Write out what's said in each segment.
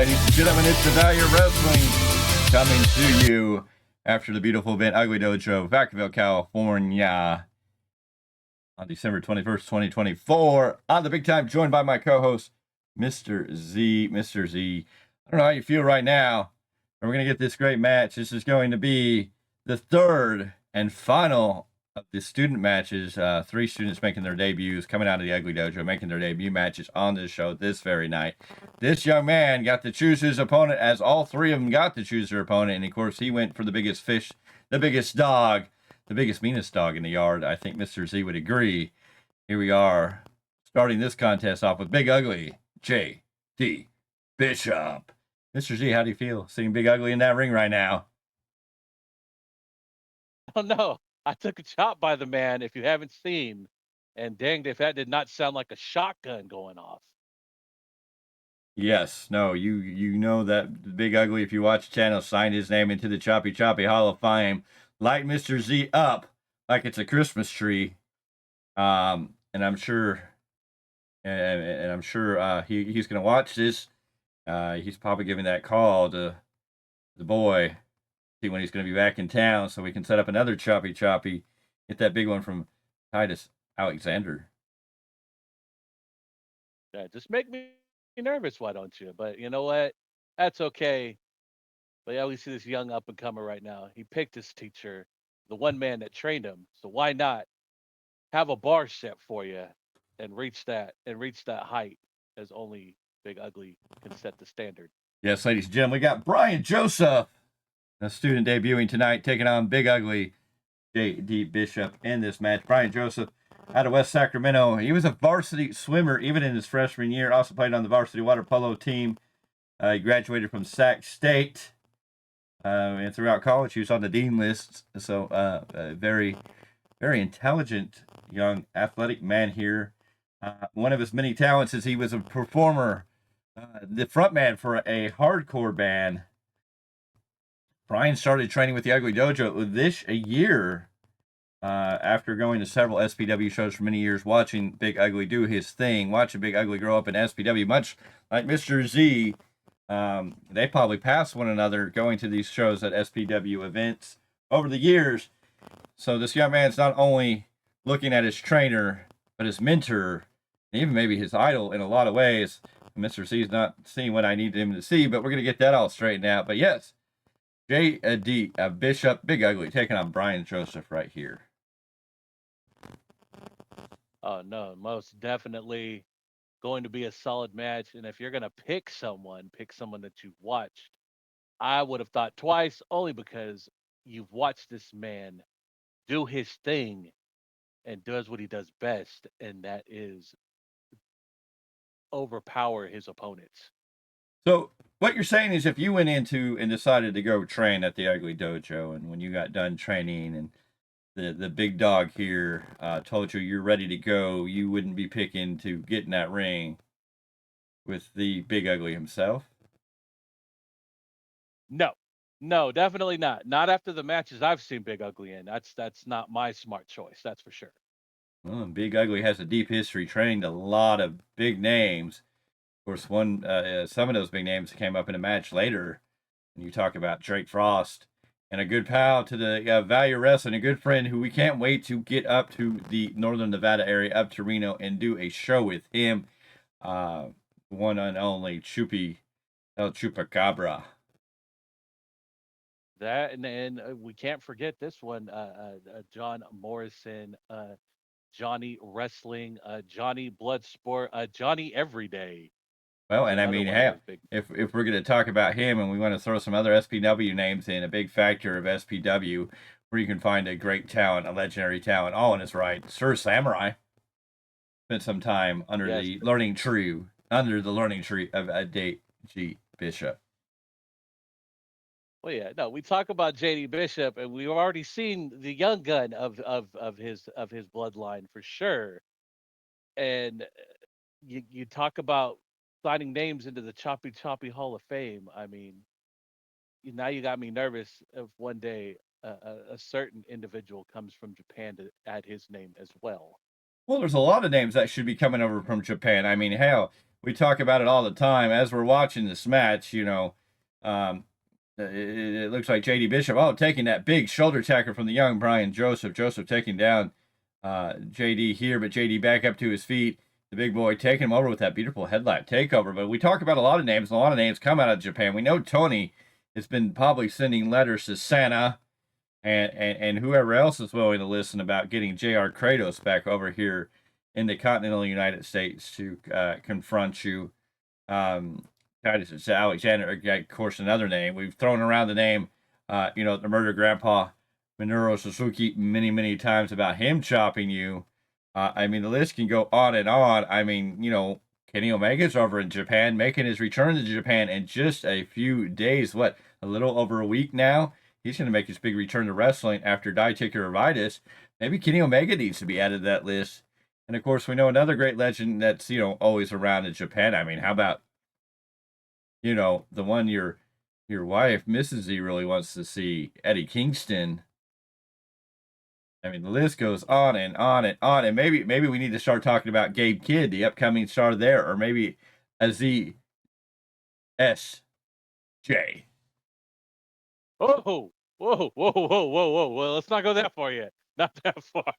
ladies and gentlemen, it's the Value Wrestling coming to you after the beautiful event, Ugly Dojo, Vacaville, California, on December 21st, 2024. On the big time, joined by my co-host, Mr. Z. Mr. Z, I don't know how you feel right now, but we're going to get this great match. This is going to be the third and final of the student matches. Three students making their debuts, coming out of the Ugly Dojo, making their debut matches on this show this very night. This young man got to choose his opponent, as all three of them got to choose their opponent, and of course he went for the biggest fish, the biggest dog, the biggest, meanest dog in the yard. I think Mr. Z would agree. Here we are, starting this contest off with Big Ugly J.D. Bishop. Mr. Z, how do you feel seeing Big Ugly in that ring right now? Oh no, I took a chop by the man, if you haven't seen, and danged if that did not sound like a shotgun going off. Yes, no, you know that Big Ugly, if you watch the channel, signed his name into the Choppy Hall of Fame. Light Mr. Z up like it's a Christmas tree. And I'm sure he's gonna watch this. He's probably giving that call to the boy, see when he's gonna be back in town, so we can set up another Choppy. Get that big one from Titus Alexander. Yeah, just make me nervous, why don't you? But you know what? That's okay. But yeah, we see this young up and comer right now. He picked his teacher, the one man that trained him. So why not have a bar set for you and reach that height as only Big Ugly can set the standard. Yes, ladies and gentlemen, we got Brian Joseph, a student debuting tonight, taking on Big Ugly J.D. Bishop in this match. Brian Joseph out of West Sacramento. He was a varsity swimmer even in his freshman year. Also played on the varsity water polo team. He graduated from Sac State. And throughout college, he was on the dean list. So, very, very intelligent, young, athletic man here. One of his many talents is he was a performer, the frontman for a hardcore band. Brian started training with the Ugly Dojo this a year after going to several SPW shows for many years, watching Big Ugly do his thing, watching Big Ugly grow up in SPW, much like Mr. Z. They probably passed one another going to these shows at SPW events over the years. So this young man's not only looking at his trainer, but his mentor, and even maybe his idol in a lot of ways. Mr. C's not seeing what I need him to see, but we're going to get that all straightened out. But yes, J.D. Bishop, Big Ugly, taking on Brian Joseph right here. Oh no, most definitely going to be a solid match. And if you're gonna pick someone that you've watched. I would have thought twice, only because you've watched this man do his thing and does what he does best, and that is overpower his opponents. So what you're saying is, if you went into and decided to go train at the Ugly Dojo, and when you got done training and the big dog here told you you're ready to go, you wouldn't be picking to get in that ring with the Big Ugly himself? No, no, definitely not. Not after the matches I've seen Big Ugly in. That's not my smart choice. That's for sure. Well, Big Ugly has a deep history, trained a lot of big names. Of course, some of those big names came up in a match later. And you talk about Drake Frost, and a good pal to the Value Wrestling, a good friend who we can't wait to get up to the Northern Nevada area, up to Reno, and do a show with him. One and only El Chupacabra. That and we can't forget this one, John Morrison, Johnny Wrestling, Johnny Bloodsport, Johnny Everyday. Well, Is and I another mean, one of hey, those big. if we're going to talk about him and we want to throw some other SPW names in, a big factor of SPW, where you can find a great talent, a legendary talent, all in his right. Sir Samurai spent some time under Yes. the learning tree of J.D. Bishop. Well, yeah, no, we talk about JD Bishop, and we've already seen the young gun of his bloodline for sure. And you talk about signing names into the Choppy Hall of Fame. I mean, now you got me nervous if one day a certain individual comes from Japan to add his name as well. Well, there's a lot of names that should be coming over from Japan. I mean, hell, we talk about it all the time as we're watching this match. It looks like JD Bishop, taking that big shoulder tackle from the young Brian Joseph. Joseph taking down JD here, but JD back up to his feet. The big boy taking him over with that beautiful headlock takeover. But we talk about a lot of names, and a lot of names come out of Japan. We know Tony has been probably sending letters to Santa and whoever else is willing to listen about getting JR Kratos back over here in the continental United States to confront you. Titus Alexander, of course, another name. We've thrown around the name, the murder grandpa Minoru Suzuki many times about him chopping you. The list can go on and on. Kenny Omega's over in Japan, making his return to Japan in just a few days. A little over a week now? He's going to make his big return to wrestling after diverticulitis. Maybe Kenny Omega needs to be added to that list. And, of course, we know another great legend that's, always around in Japan. How about, the one your wife, Mrs. Z, really wants to see, Eddie Kingston. The list goes on and on and on. And maybe we need to start talking about Gabe Kidd, the upcoming star there, or maybe Aziz S.J. Whoa. Well, let's not go that far yet. Not that far.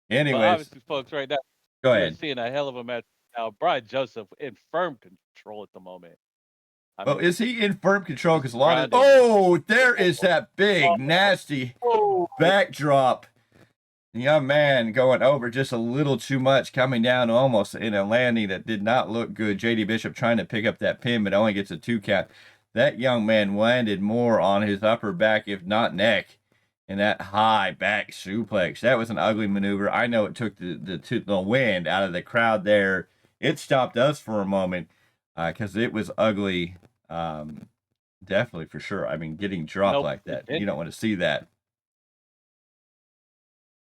Anyways. But obviously, folks, right now, go we're ahead. seeing a hell of a match now. Brian Joseph in firm control at the moment. Is he in firm control? Because a lot of... there is that big, nasty backdrop. The young man going over just a little too much, coming down almost in a landing that did not look good. JD Bishop trying to pick up that pin, but only gets a 2 count. That young man landed more on his upper back, if not neck, in that high back suplex. That was an ugly maneuver. I know it took the wind out of the crowd there. It stopped us for a moment because it was ugly. Definitely, for sure. Getting dropped like that, you don't want to see that.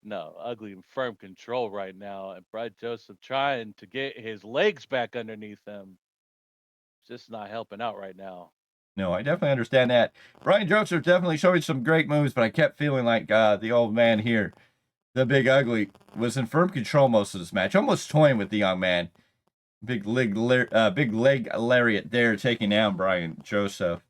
No, ugly and firm control right now. And Brian Joseph trying to get his legs back underneath him. Just not helping out right now. No, I definitely understand that. Brian Joseph definitely showing some great moves, but I kept feeling like the old man here, the Big Ugly, was in firm control most of this match, almost toying with the young man. Big leg lariat there, taking down Brian Joseph.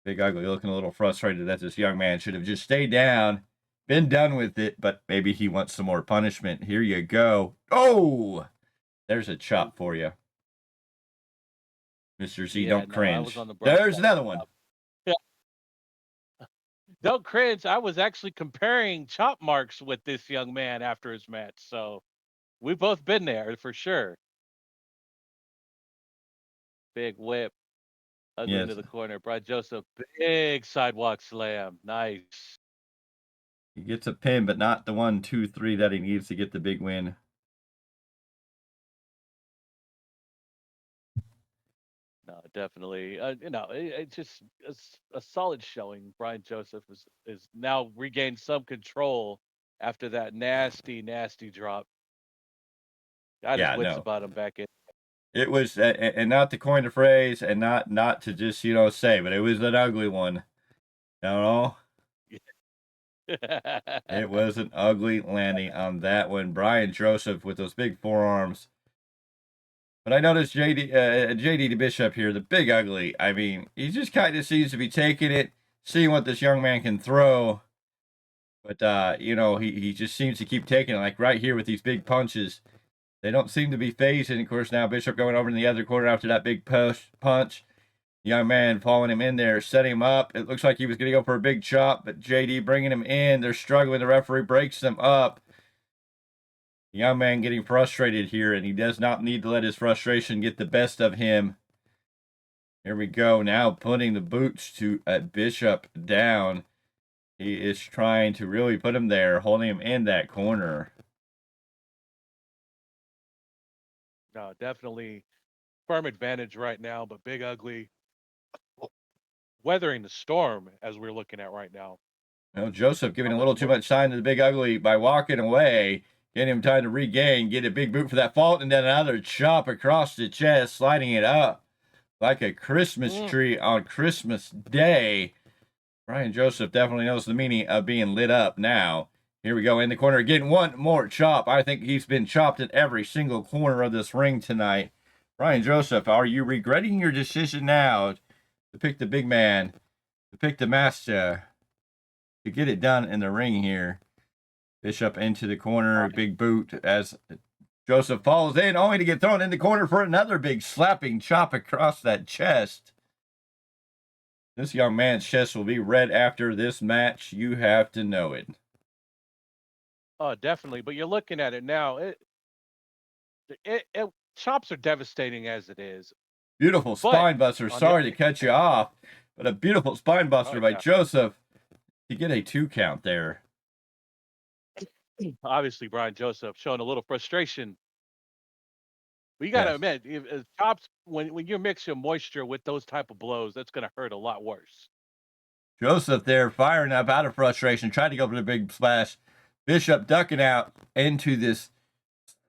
Big Ugly looking a little frustrated that this young man should have just stayed down, been done with it, but maybe he wants some more punishment. Here you go. Oh, there's a chop for you. Mr. Z, don't cringe. There's another one. Yeah. Don't cringe. I was actually comparing chop marks with this young man after his match. So we've both been there for sure. Big whip. Ugly into the corner. Brian Joseph, big sidewalk slam. Nice. He gets a pin, but not the 1, 2, 3 that he needs to get the big win. No, definitely. It's just a solid showing. Brian Joseph is now regained some control after that nasty drop. Got his wits about him back in. It was, and not to coin the phrase, and not to just say, but it was an ugly one. It was an ugly landing on that one. Brian Joseph with those big forearms. But I noticed JD Bishop here, the Big Ugly. He just kind of seems to be taking it, seeing what this young man can throw. But, he just seems to keep taking it, like right here with these big punches. They don't seem to be phasing. Of course, now Bishop going over in the other corner after that big punch. Young man following him in there, setting him up. It looks like he was going to go for a big chop, but JD bringing him in. They're struggling. The referee breaks them up. The young man getting frustrated here, and he does not need to let his frustration get the best of him. Here we go. Now putting the boots to Bishop down. He is trying to really put him there, holding him in that corner. No, definitely firm advantage right now, but Big Ugly weathering the storm as we're looking at right now. Joseph giving a little too much time to the Big Ugly by walking away, getting him time to regain, get a big boot for that fault, and then another chop across the chest, sliding it up like a Christmas tree on Christmas Day. Brian Joseph definitely knows the meaning of being lit up now. Here we go in the corner, getting one more chop. I think he's been chopped at every single corner of this ring tonight. Brian Joseph, are you regretting your decision now to pick the big man, to pick the master, to get it done in the ring here? Bishop into the corner, big boot as Joseph falls in, only to get thrown in the corner for another big slapping chop across that chest. This young man's chest will be red after this match. You have to know it. Oh, definitely. But you're looking at it now. Chops are devastating as it is. Beautiful spine buster. Sorry to cut you off, but a beautiful spine buster by Joseph to get a 2 count there. Obviously, Brian Joseph showing a little frustration. But you got to admit, if chops, when you mix your moisture with those type of blows, that's going to hurt a lot worse. Joseph there firing up out of frustration, trying to go for the big splash. Bishop ducking out into this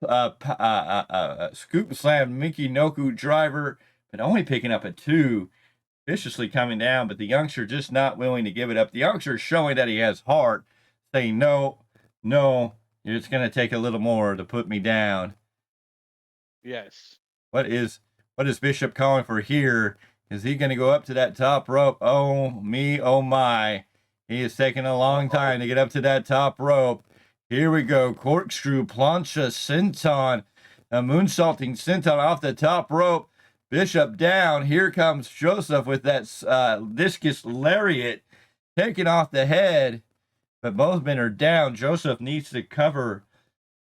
scoop and slam Mickey Noku driver, but only picking up a 2. Viciously coming down, but the youngster just not willing to give it up. The youngster showing that he has heart, saying, no, it's going to take a little more to put me down. Yes. What is Bishop calling for here? Is he going to go up to that top rope? Oh, me, oh, my. He is taking a long time to get up to that top rope. Here we go. Corkscrew, plancha, senton. A moonsaulting senton off the top rope. Bishop down. Here comes Joseph with that discus lariat taking off the head. But both men are down. Joseph needs to cover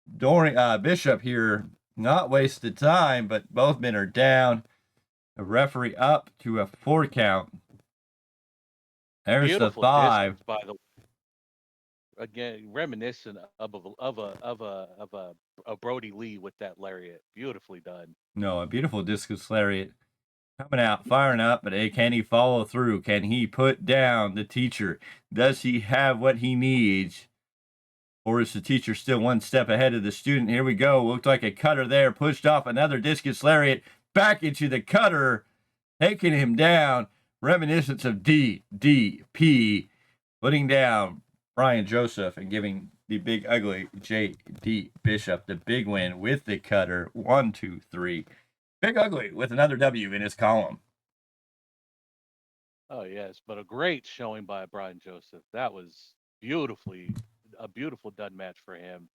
Bishop here. Not waste the time, but both men are down. The referee up to a 4 count. There's Beautiful the 5. Distance, by the way. Again, reminiscent of a Brody Lee with that lariat. Beautifully done. No, a beautiful discus lariat coming out, firing up, but can he follow through? Can he put down the teacher? Does he have what he needs? Or is the teacher still one step ahead of the student? Here we go. Looked like a cutter there. Pushed off another discus lariat. Back into the cutter. Taking him down. Reminiscence of DDP. Putting down Brian Joseph and giving the big ugly J.D. Bishop the big win with the cutter. 1, 2, 3. Big ugly with another W in his column. Oh, yes. But a great showing by Brian Joseph. That was a beautiful done match for him.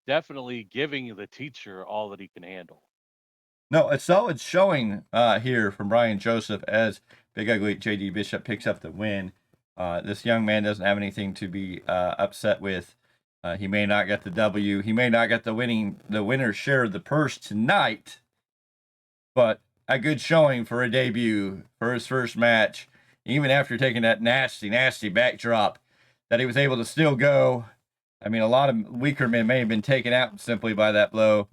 Definitely giving the teacher all that he can handle. No, a solid showing here from Brian Joseph as Big Ugly J.D. Bishop picks up the win. This young man doesn't have anything to be upset with. He may not get the W. He may not get the winner's share of the purse tonight, but a good showing for a debut for his first match. Even after taking that nasty backdrop, that he was able to still go. I mean, a lot of weaker men may have been taken out simply by that blow,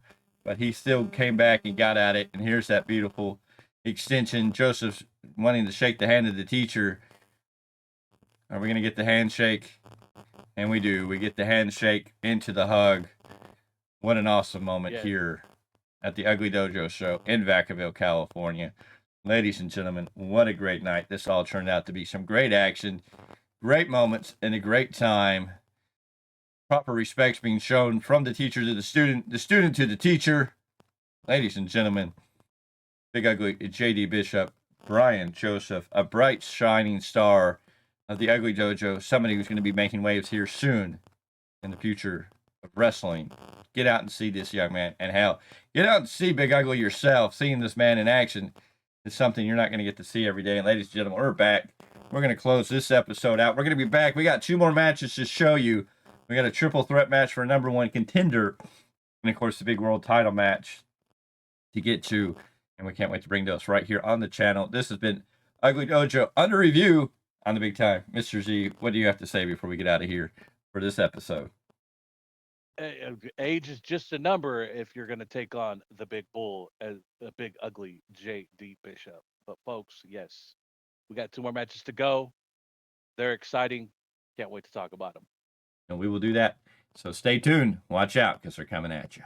but he still came back and got at it. And here's that beautiful extension. Joseph's wanting to shake the hand of the teacher. Are we going to get the handshake? And we do. We get the handshake into the hug. What an awesome moment here at the Ugly Dojo show in Vacaville, California. Ladies and gentlemen, what a great night. This all turned out to be some great action, great moments, and a great time. Proper respects being shown from the teacher to the student to the teacher. Ladies and gentlemen, Big Ugly J.D. Bishop, Brian Joseph, a bright, shining star of the Ugly Dojo, somebody who's going to be making waves here soon in the future of wrestling. Get out and see this young man. And hell, get out and see Big Ugly yourself. Seeing this man in action is something you're not going to get to see every day. And ladies and gentlemen, we're back. We're going to close this episode out. We're going to be back. We got 2 more matches to show you. We got a triple threat match for a #1 contender. And, of course, the big world title match to get to. And we can't wait to bring those right here on the channel. This has been Ugly Dojo under review on the big time. Mr. Z, what do you have to say before we get out of here for this episode? Age is just a number if you're going to take on the big bull as the Big Ugly J.D. Bishop. But, folks, yes, we got 2 more matches to go. They're exciting. Can't wait to talk about them. And we will do that. So stay tuned. Watch out because they're coming at you.